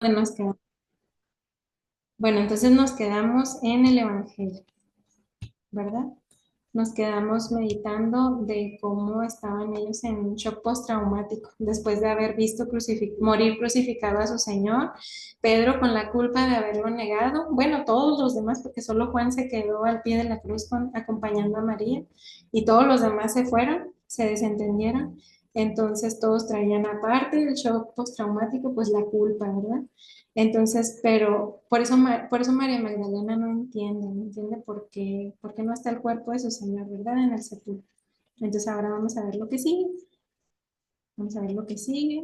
Nos quedamos. Bueno, entonces nos quedamos en el Evangelio, ¿verdad? Nos quedamos meditando de cómo estaban ellos en un shock postraumático después de haber visto morir crucificado a su Señor, Pedro con la culpa de haberlo negado, bueno, todos los demás, porque solo Juan se quedó al pie de la cruz acompañando a María y todos los demás se fueron, se desentendieron. Entonces todos traían aparte del shock postraumático, pues la culpa, ¿verdad? Entonces, pero por eso María Magdalena no entiende por qué no está el cuerpo de su Señor, ¿verdad? En el sepulcro. Entonces ahora vamos a ver lo que sigue, vamos a ver lo que sigue.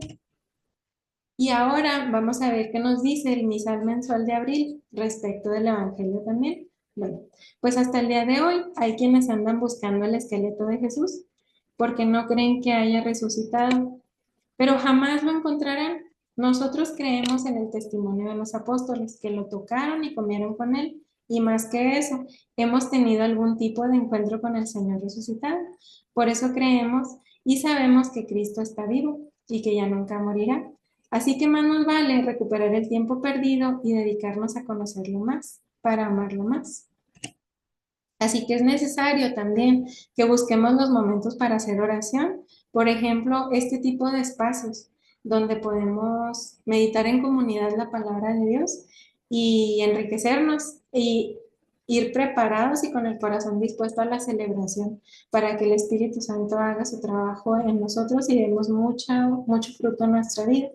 Y ahora vamos a ver qué nos dice el misal mensual de abril respecto del Evangelio también. Bueno, pues hasta el día de hoy hay quienes andan buscando el esqueleto de Jesús porque no creen que haya resucitado, pero jamás lo encontrarán. Nosotros creemos en el testimonio de los apóstoles, que lo tocaron y comieron con él, y más que eso, hemos tenido algún tipo de encuentro con el Señor resucitado. Por eso creemos y sabemos que Cristo está vivo y que ya nunca morirá. Así que más nos vale recuperar el tiempo perdido y dedicarnos a conocerlo más, para amarlo más. Así que es necesario también que busquemos los momentos para hacer oración. Por ejemplo, este tipo de espacios donde podemos meditar en comunidad la palabra de Dios y enriquecernos y ir preparados y con el corazón dispuesto a la celebración para que el Espíritu Santo haga su trabajo en nosotros y demos mucho fruto en nuestra vida,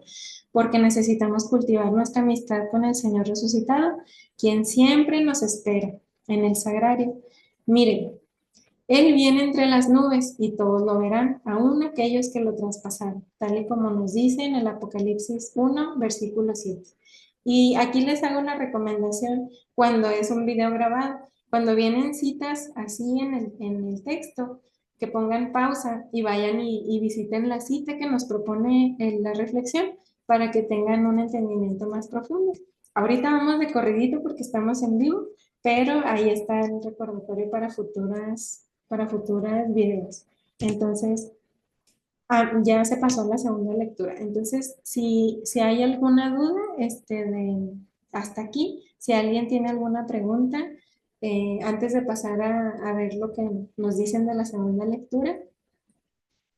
porque necesitamos cultivar nuestra amistad con el Señor resucitado, quien siempre nos espera en el sagrario. Miren, Él viene entre las nubes y todos lo verán, aun aquellos que lo traspasaron, tal y como nos dice en el Apocalipsis 1, versículo 7. Y aquí les hago una recomendación cuando es un video grabado, cuando vienen citas así en el texto, que pongan pausa y vayan y visiten la cita que nos propone la reflexión para que tengan un entendimiento más profundo. Ahorita vamos de corridito porque estamos en vivo, pero ahí está el recordatorio para futuras videos. Entonces, ya se pasó a la segunda lectura. Entonces, si hay alguna duda, hasta aquí, si alguien tiene alguna pregunta, antes de pasar a ver lo que nos dicen de la segunda lectura,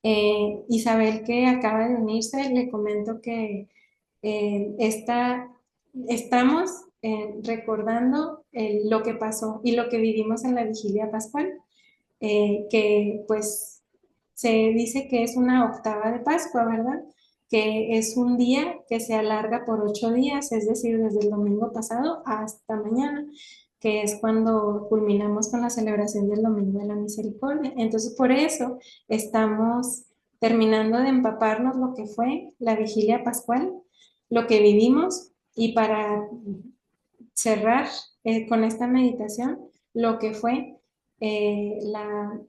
Isabel, que acaba de unirse, le comento que estamos recordando lo que pasó y lo que vivimos en la vigilia pascual, que pues se dice que es una octava de Pascua, ¿verdad? Que es un día que se alarga por 8 días, es decir, desde el domingo pasado hasta mañana, que es cuando culminamos con la celebración del Domingo de la Misericordia. Entonces, por eso estamos terminando de empaparnos lo que fue la vigilia pascual, lo que vivimos, y para cerrar con esta meditación lo que fue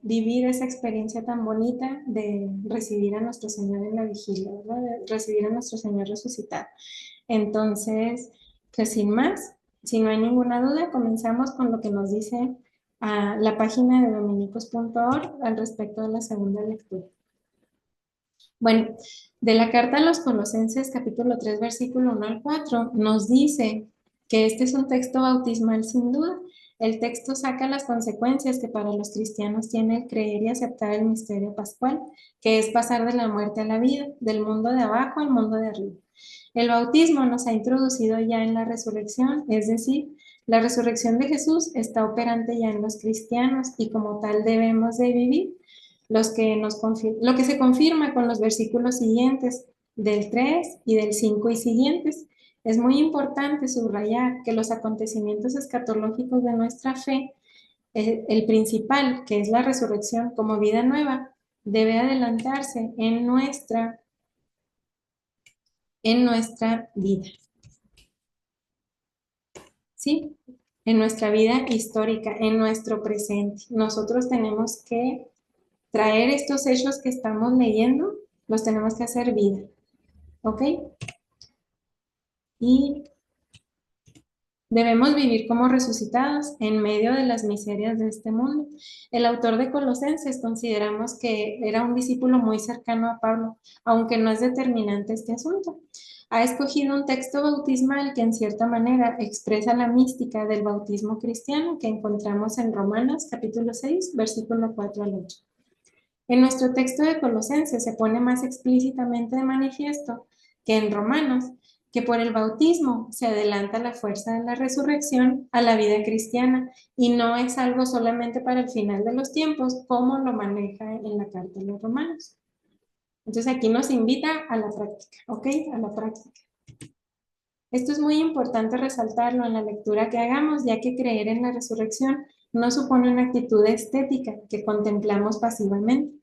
vivir esa experiencia tan bonita de recibir a nuestro Señor en la vigilia, ¿verdad? De recibir a nuestro Señor resucitado. Entonces, pues sin más, si no hay ninguna duda, comenzamos con lo que nos dice la página de dominicos.org al respecto de la segunda lectura. Bueno, de la carta a los Colosenses, capítulo 3, versículo 1 al 4, nos dice que este es un texto bautismal sin duda. El texto saca las consecuencias que para los cristianos tiene el creer y aceptar el misterio pascual, que es pasar de la muerte a la vida, del mundo de abajo al mundo de arriba. El bautismo nos ha introducido ya en la resurrección, es decir, la resurrección de Jesús está operante ya en los cristianos y como tal debemos de vivir lo que se confirma con los versículos siguientes del 3 y del 5 y siguientes. Es muy importante subrayar que los acontecimientos escatológicos de nuestra fe, el principal, que es la resurrección como vida nueva, debe adelantarse en nuestra vida, ¿sí? En nuestra vida histórica, en nuestro presente. Nosotros tenemos que traer estos hechos que estamos leyendo, los tenemos que hacer vida, ¿ok? Y Debemos vivir como resucitados en medio de las miserias de este mundo. El autor de Colosenses consideramos que era un discípulo muy cercano a Pablo, aunque no es determinante este asunto. Ha escogido un texto bautismal que en cierta manera expresa la mística del bautismo cristiano que encontramos en Romanos capítulo 6, versículo 4 al 8. En nuestro texto de Colosenses se pone más explícitamente de manifiesto que en Romanos, que por el bautismo se adelanta la fuerza de la resurrección a la vida cristiana y no es algo solamente para el final de los tiempos, como lo maneja en la carta de los Romanos. Entonces aquí nos invita a la práctica, ¿ok? A la práctica. Esto es muy importante resaltarlo en la lectura que hagamos, ya que creer en la resurrección no supone una actitud estética que contemplamos pasivamente.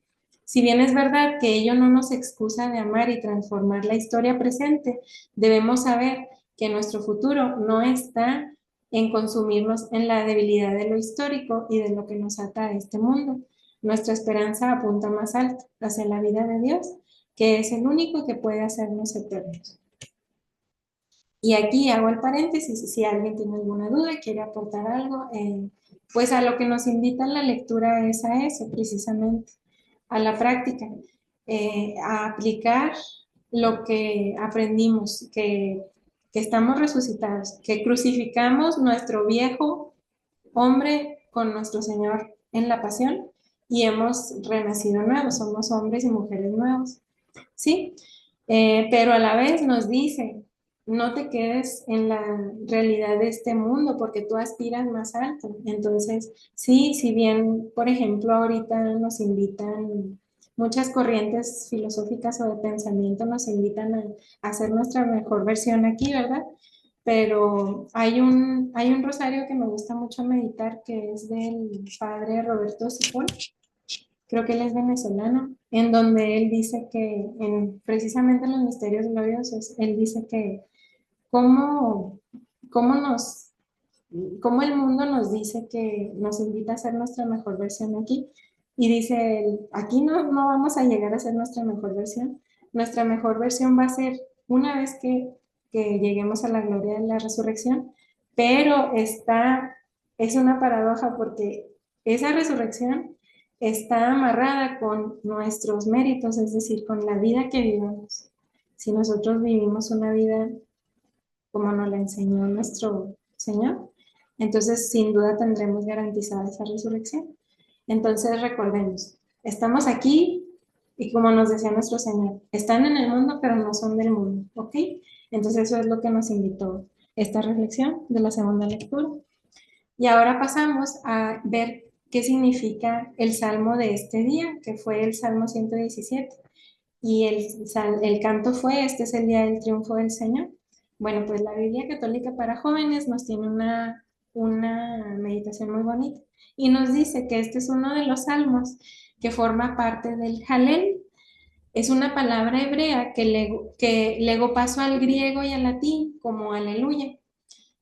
Si bien es verdad que ello no nos excusa de amar y transformar la historia presente, debemos saber que nuestro futuro no está en consumirnos en la debilidad de lo histórico y de lo que nos ata a este mundo. Nuestra esperanza apunta más alto, hacia la vida de Dios, que es el único que puede hacernos eternos. Y aquí hago el paréntesis, si alguien tiene alguna duda, quiere aportar algo, pues a lo que nos invita la lectura es a eso, precisamente, a la práctica, a aplicar lo que aprendimos, que estamos resucitados, que crucificamos nuestro viejo hombre con nuestro Señor en la pasión y hemos renacido nuevos, somos hombres y mujeres nuevos. ¿Sí? Pero a la vez nos dice, no te quedes en la realidad de este mundo porque tú aspiras más alto. Entonces, sí, si bien, por ejemplo, ahorita nos invitan, muchas corrientes filosóficas o de pensamiento nos invitan a hacer nuestra mejor versión aquí, ¿verdad? Pero hay un rosario que me gusta mucho meditar que es del padre Roberto Sifón, creo que él es venezolano, en donde él dice que, precisamente en los misterios gloriosos, él dice que cómo, cómo nos, cómo el mundo nos dice que nos invita a ser nuestra mejor versión aquí, y dice él, aquí no vamos a llegar a ser nuestra mejor versión va a ser una vez que lleguemos a la gloria de la resurrección, pero es una paradoja porque esa resurrección está amarrada con nuestros méritos, es decir, con la vida que vivamos. Si nosotros vivimos una vida como nos la enseñó nuestro Señor, entonces sin duda tendremos garantizada esa resurrección. Entonces recordemos, estamos aquí y como nos decía nuestro Señor, están en el mundo pero no son del mundo, ¿ok? Entonces eso es lo que nos invitó esta reflexión de la segunda lectura. Y ahora pasamos a ver qué significa el salmo de este día, que fue el Salmo 117. Y el canto fue, este es el día del triunfo del Señor. Bueno, pues la Biblia Católica para Jóvenes nos tiene una meditación muy bonita y nos dice que este es uno de los salmos que forma parte del Jalel. Es una palabra hebrea que legó paso al griego y al latín como aleluya,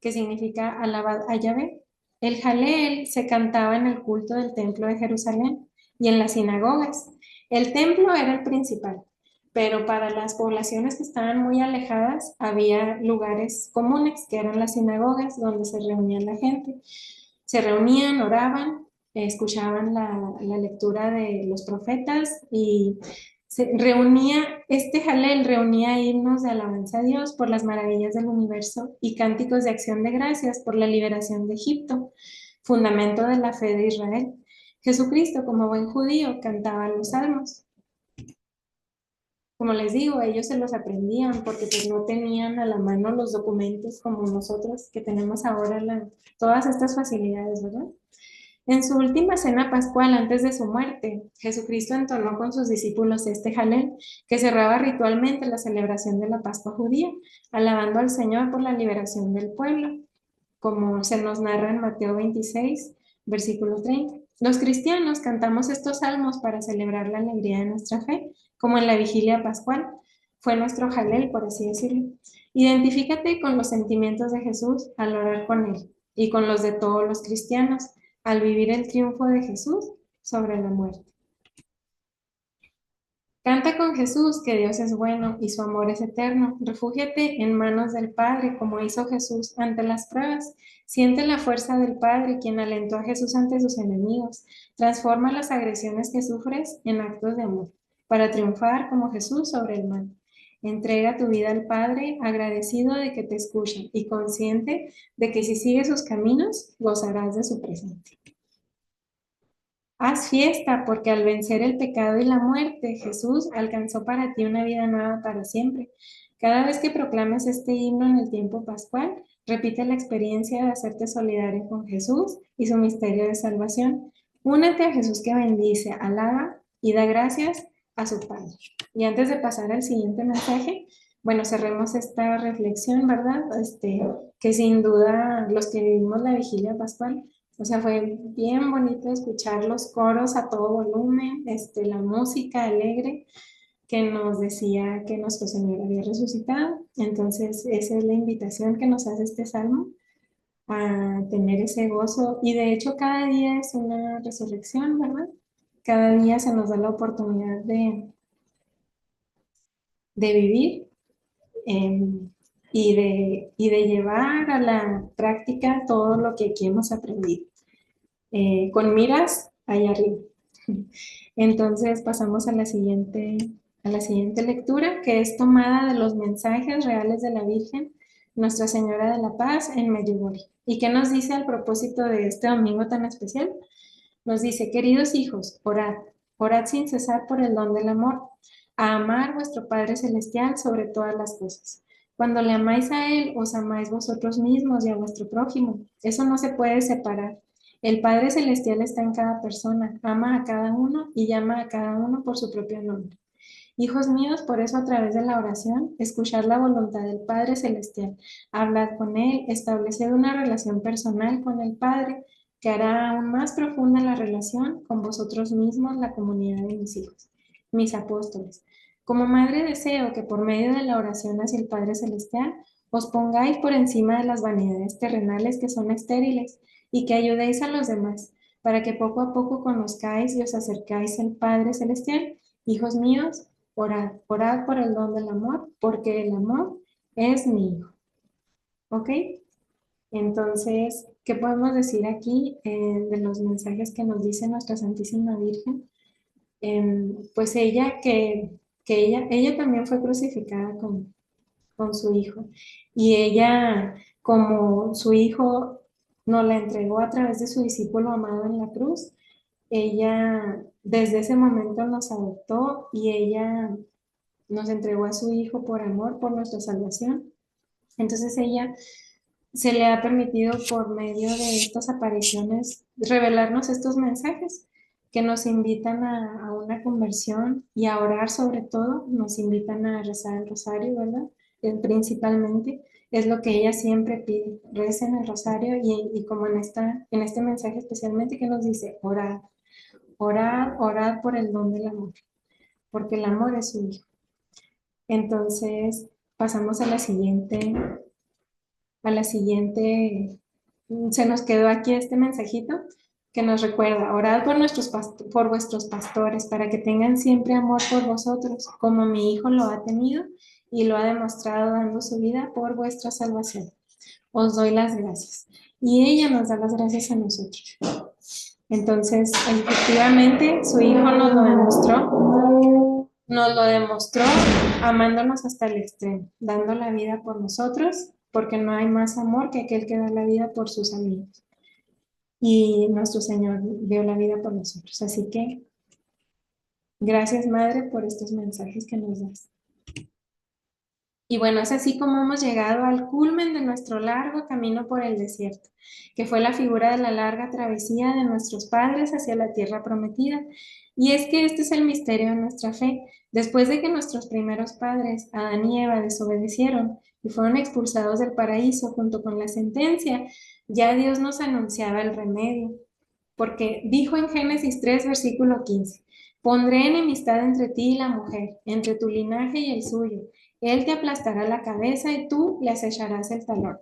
que significa alabad a Yahvé. El Jalel se cantaba en el culto del templo de Jerusalén y en las sinagogas. El templo era el principal, pero para las poblaciones que estaban muy alejadas había lugares comunes que eran las sinagogas donde se reunía la gente. Se reunían, oraban, escuchaban la lectura de los profetas y este Jalel reunía himnos de alabanza a Dios por las maravillas del universo y cánticos de acción de gracias por la liberación de Egipto, fundamento de la fe de Israel. Jesucristo, como buen judío, cantaba los salmos. Como les digo, ellos se los aprendían porque pues no tenían a la mano los documentos como nosotros que tenemos ahora todas estas facilidades, ¿verdad? En su última cena pascual antes de su muerte, Jesucristo entonó con sus discípulos este jalel que cerraba ritualmente la celebración de la Pascua judía, alabando al Señor por la liberación del pueblo, como se nos narra en Mateo 26, versículo 30. Los cristianos cantamos estos salmos para celebrar la alegría de nuestra fe, como en la vigilia pascual. Fue nuestro jalel, por así decirlo. Identifícate con los sentimientos de Jesús al orar con él y con los de todos los cristianos al vivir el triunfo de Jesús sobre la muerte. Canta con Jesús que Dios es bueno y su amor es eterno. Refúgiate en manos del Padre, como hizo Jesús ante las pruebas. Siente la fuerza del Padre, quien alentó a Jesús ante sus enemigos. Transforma las agresiones que sufres en actos de amor, para triunfar como Jesús sobre el mal. Entrega tu vida al Padre, agradecido de que te escucha y consciente de que si sigues sus caminos, gozarás de su presencia. Haz fiesta porque al vencer el pecado y la muerte, Jesús alcanzó para ti una vida nueva para siempre. Cada vez que proclames este himno en el tiempo pascual, repite la experiencia de hacerte solidario con Jesús y su misterio de salvación. Únete a Jesús que bendice, alaba y da gracias a su Padre. Y antes de pasar al siguiente mensaje, bueno, cerremos esta reflexión, ¿verdad? Que sin duda los que vivimos la vigilia pascual, o sea, fue bien bonito escuchar los coros a todo volumen, la música alegre que nos decía que nuestro Señor había resucitado. Entonces, esa es la invitación que nos hace este salmo a tener ese gozo. Y de hecho, cada día es una resurrección, ¿verdad? Cada día se nos da la oportunidad de vivir eh, y de llevar a la práctica todo lo que aquí hemos aprendido. Con miras allá arriba. Entonces pasamos a la siguiente lectura, que es tomada de los mensajes reales de la Virgen, Nuestra Señora de la Paz en Medjugorje. ¿Y qué nos dice al propósito de este domingo tan especial? Nos dice, queridos hijos, orad, orad sin cesar por el don del amor, a amar vuestro Padre Celestial sobre todas las cosas. Cuando le amáis a Él, os amáis vosotros mismos y a vuestro prójimo. Eso no se puede separar. El Padre Celestial está en cada persona, ama a cada uno y llama a cada uno por su propio nombre. Hijos míos, por eso a través de la oración, escuchar la voluntad del Padre Celestial, hablar con Él, establecer una relación personal con el Padre que hará aún más profunda la relación con vosotros mismos, la comunidad de mis hijos, mis apóstoles. Como madre deseo que por medio de la oración hacia el Padre Celestial os pongáis por encima de las vanidades terrenales que son estériles y que ayudéis a los demás para que poco a poco conozcáis y os acercáis al Padre Celestial. Hijos míos, orad, orad por el don del amor, porque el amor es mi hijo. ¿Ok? Entonces, ¿qué podemos decir aquí de los mensajes que nos dice nuestra Santísima Virgen? Pues ella también fue crucificada con su hijo. Y ella, como su hijo nos la entregó a través de su discípulo amado en la cruz, ella desde ese momento nos adoptó y ella nos entregó a su hijo por amor, por nuestra salvación. Entonces ella se le ha permitido por medio de estas apariciones revelarnos estos mensajes que nos invitan a una conversión y a orar sobre todo, nos invitan a rezar el rosario, ¿verdad? Principalmente es lo que ella siempre pide, recen el rosario y como en este mensaje especialmente que nos dice, orad, orad, orad por el don del amor, porque el amor es su hijo. Entonces pasamos a la siguiente, se nos quedó aquí este mensajito que nos recuerda, orad por por vuestros pastores para que tengan siempre amor por vosotros, como mi hijo lo ha tenido y lo ha demostrado dando su vida por vuestra salvación. Os doy las gracias. Y ella nos da las gracias a nosotros. Entonces, efectivamente, su hijo nos lo demostró amándonos hasta el extremo, dando la vida por nosotros, porque no hay más amor que aquel que da la vida por sus amigos. Y nuestro Señor dio la vida por nosotros. Así que, gracias, Madre, por estos mensajes que nos das. Y bueno, es así como hemos llegado al culmen de nuestro largo camino por el desierto, que fue la figura de la larga travesía de nuestros padres hacia la tierra prometida. Y es que este es el misterio de nuestra fe. Después de que nuestros primeros padres, Adán y Eva, desobedecieron y fueron expulsados del paraíso junto con la sentencia, ya Dios nos anunciaba el remedio, porque dijo en Génesis 3, versículo 15, pondré enemistad entre ti y la mujer, entre tu linaje y el suyo. Él te aplastará la cabeza y tú le acecharás el talón.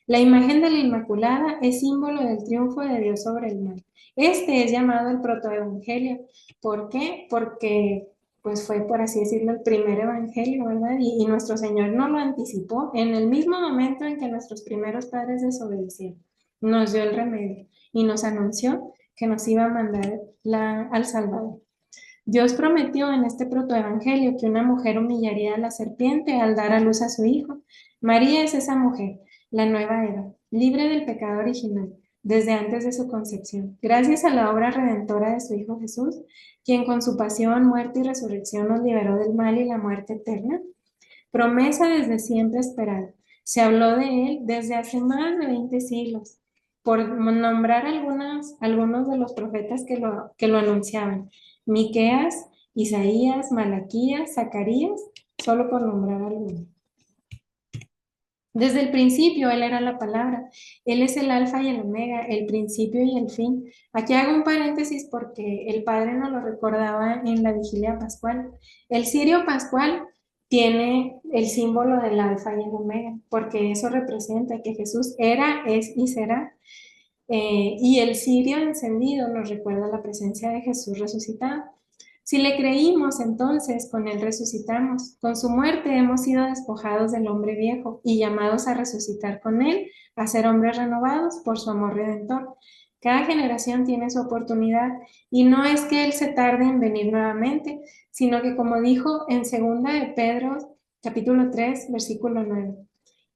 La imagen de la Inmaculada es símbolo del triunfo de Dios sobre el mal. Este es llamado el protoevangelio. ¿Por qué? Porque pues fue, por así decirlo, el primer evangelio, ¿verdad? Y nuestro Señor nos lo anticipó en el mismo momento en que nuestros primeros padres desobedecieron. Nos dio el remedio y nos anunció que nos iba a mandar al Salvador. Dios prometió en este protoevangelio que una mujer humillaría a la serpiente al dar a luz a su hijo. María es esa mujer, la nueva Eva, libre del pecado original, desde antes de su concepción. Gracias a la obra redentora de su Hijo Jesús, quien con su pasión, muerte y resurrección nos liberó del mal y la muerte eterna. Promesa desde siempre esperada. Se habló de él desde hace más de 20 siglos, por nombrar algunos de los profetas que lo anunciaban. Miqueas, Isaías, Malaquías, Zacarías, solo por nombrar algunos. Desde el principio Él era la palabra. Él es el alfa y el omega, el principio y el fin. Aquí hago un paréntesis porque el Padre nos lo recordaba en la vigilia pascual. El cirio pascual tiene el símbolo del alfa y el omega, porque eso representa que Jesús era, es y será. Y el cirio encendido nos recuerda la presencia de Jesús resucitado. Si le creímos, entonces con él resucitamos. Con su muerte hemos sido despojados del hombre viejo y llamados a resucitar con él, a ser hombres renovados por su amor redentor. Cada generación tiene su oportunidad y no es que él se tarde en venir nuevamente, sino que como dijo en segunda de Pedro, capítulo 3, versículo 9.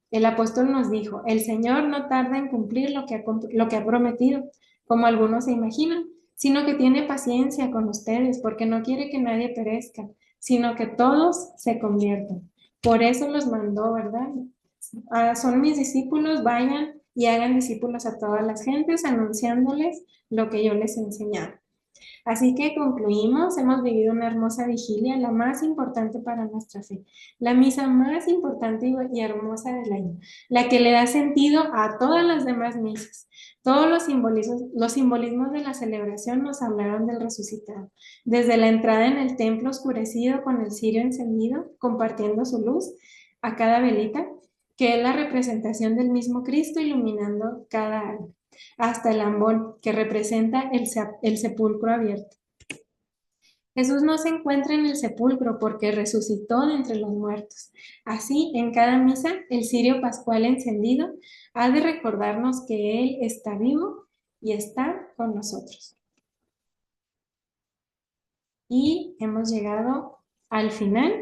El apóstol nos dijo, el Señor no tarda en cumplir lo que ha prometido, como algunos se imaginan, sino que tiene paciencia con ustedes, porque no quiere que nadie perezca, sino que todos se conviertan. Por eso los mandó, ¿verdad? Son mis discípulos, vayan y hagan discípulos a todas las gentes, anunciándoles lo que yo les he enseñado. Así que concluimos, hemos vivido una hermosa vigilia, la más importante para nuestra fe, la misa más importante y hermosa del año, la que le da sentido a todas las demás misas. Todos los simbolismos de la celebración nos hablaron del resucitado, desde la entrada en el templo oscurecido con el cirio encendido, compartiendo su luz a cada velita, que es la representación del mismo Cristo iluminando cada alma hasta el ambón, que representa el sepulcro abierto. Jesús no se encuentra en el sepulcro porque resucitó de entre los muertos. Así, en cada misa, el cirio pascual encendido ha de recordarnos que Él está vivo y está con nosotros. Y hemos llegado al final.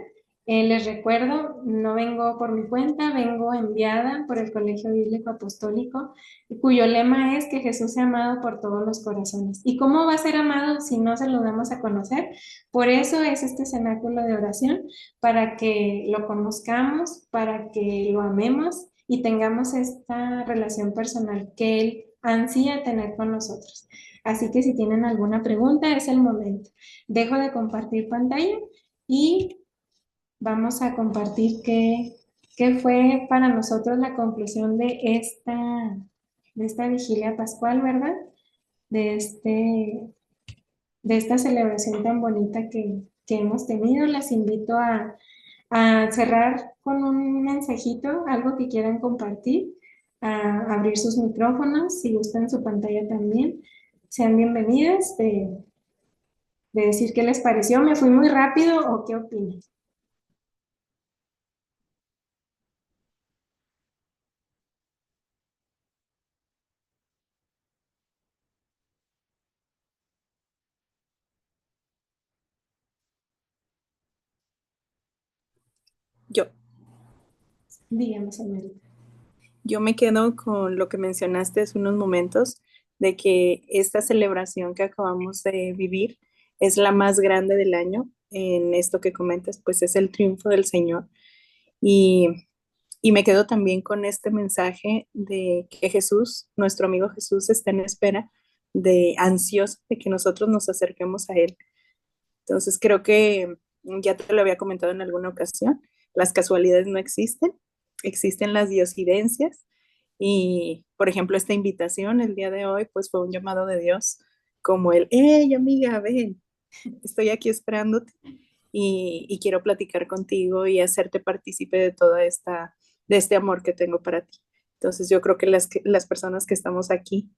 Les recuerdo, no vengo por mi cuenta, vengo enviada por el Colegio Bíblico Apostólico, cuyo lema es que Jesús sea amado por todos los corazones. ¿Y cómo va a ser amado si no se lo damos a conocer? Por eso es este cenáculo de oración, para que lo conozcamos, para que lo amemos y tengamos esta relación personal que Él ansía tener con nosotros. Así que si tienen alguna pregunta, es el momento. Dejo de compartir pantalla y vamos a compartir qué fue para nosotros la conclusión de esta vigilia pascual, ¿verdad? De, este, de esta celebración tan bonita que hemos tenido. Las invito a cerrar con un mensajito, algo que quieran compartir, a abrir sus micrófonos, si gustan su pantalla también. Sean bienvenidas de decir qué les pareció. ¿Me fui muy rápido o qué opinan? Yo, Dígame, señorita. yo me quedo con lo que mencionaste hace unos momentos, de que esta celebración que acabamos de vivir es la más grande del año. En esto que comentas, pues es el triunfo del Señor. Y, y me quedo también con este mensaje de que Jesús, nuestro amigo Jesús, está en espera de ansioso de que nosotros nos acerquemos a Él. Entonces creo que ya te lo había comentado en alguna ocasión, las casualidades no existen, existen las diosidencias y, por ejemplo, esta invitación el día de hoy, pues fue un llamado de Dios como el, hey amiga, ven, estoy aquí esperándote y quiero platicar contigo y hacerte partícipe de toda de este amor que tengo para ti. Entonces yo creo que las personas que estamos aquí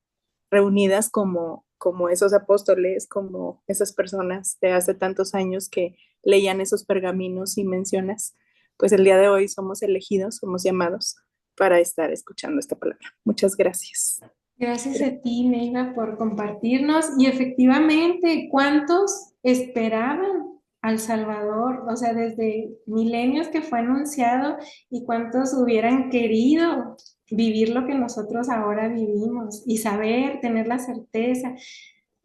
reunidas como como esos apóstoles, como esas personas de hace tantos años que leían esos pergaminos y mencionas, pues el día de hoy somos elegidos, somos llamados para estar escuchando esta palabra. Muchas gracias. Gracias a ti, Neiva, por compartirnos. Y efectivamente, ¿cuántos esperaban al Salvador? O sea, desde milenios que fue anunciado y cuántos hubieran querido vivir lo que nosotros ahora vivimos y saber, tener la certeza.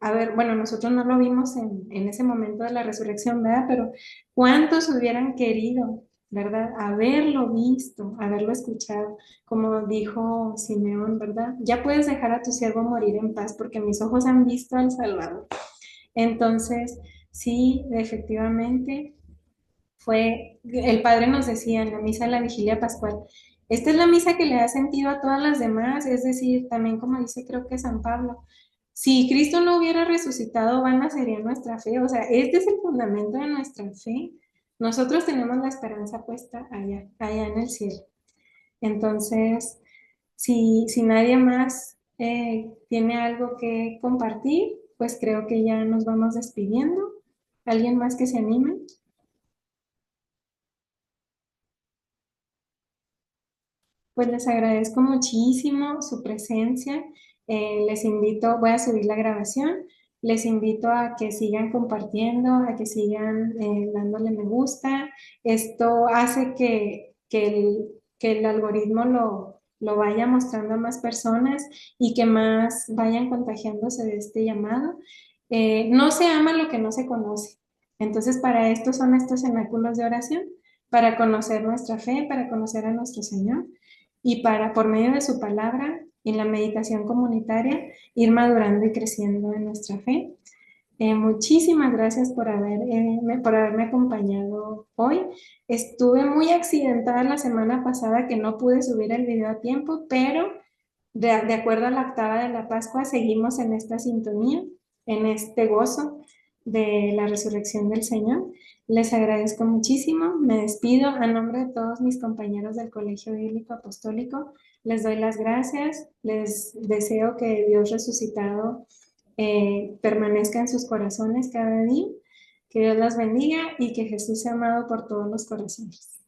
A ver, bueno, nosotros no lo vimos en ese momento de la resurrección, ¿verdad? Pero ¿cuántos hubieran querido, ¿verdad? Haberlo visto, haberlo escuchado, como dijo Simeón, ¿verdad? Ya puedes dejar a tu siervo morir en paz porque mis ojos han visto al Salvador. Entonces, sí, efectivamente, el Padre nos decía en la misa de la Vigilia Pascual, esta es la misa que le da sentido a todas las demás, es decir, también como dice creo que San Pablo, si Cristo no hubiera resucitado, vana sería nuestra fe, o sea, este es el fundamento de nuestra fe. Nosotros tenemos la esperanza puesta allá en el cielo. Entonces, si nadie más tiene algo que compartir, pues creo que ya nos vamos despidiendo. ¿Alguien más que se anime? Pues les agradezco muchísimo su presencia. Les invito, voy a subir la grabación. Les invito a que sigan compartiendo, a que sigan dándole me gusta. Esto hace que el algoritmo lo vaya mostrando a más personas y que más vayan contagiándose de este llamado. No se ama lo que no se conoce. Entonces, para esto son estos cenáculos de oración, para conocer nuestra fe, para conocer a nuestro Señor y para, por medio de su palabra y la meditación comunitaria, ir madurando y creciendo en nuestra fe. Muchísimas gracias por haberme acompañado hoy. Estuve muy accidentada la semana pasada que no pude subir el video a tiempo, pero de acuerdo a la octava de la Pascua, seguimos en esta sintonía, en este gozo de la resurrección del Señor. Les agradezco muchísimo. Me despido a nombre de todos mis compañeros del Colegio Bíblico Apostólico. Les doy las gracias. Les deseo que Dios resucitado permanezca en sus corazones cada día. Que Dios las bendiga y que Jesús sea amado por todos los corazones.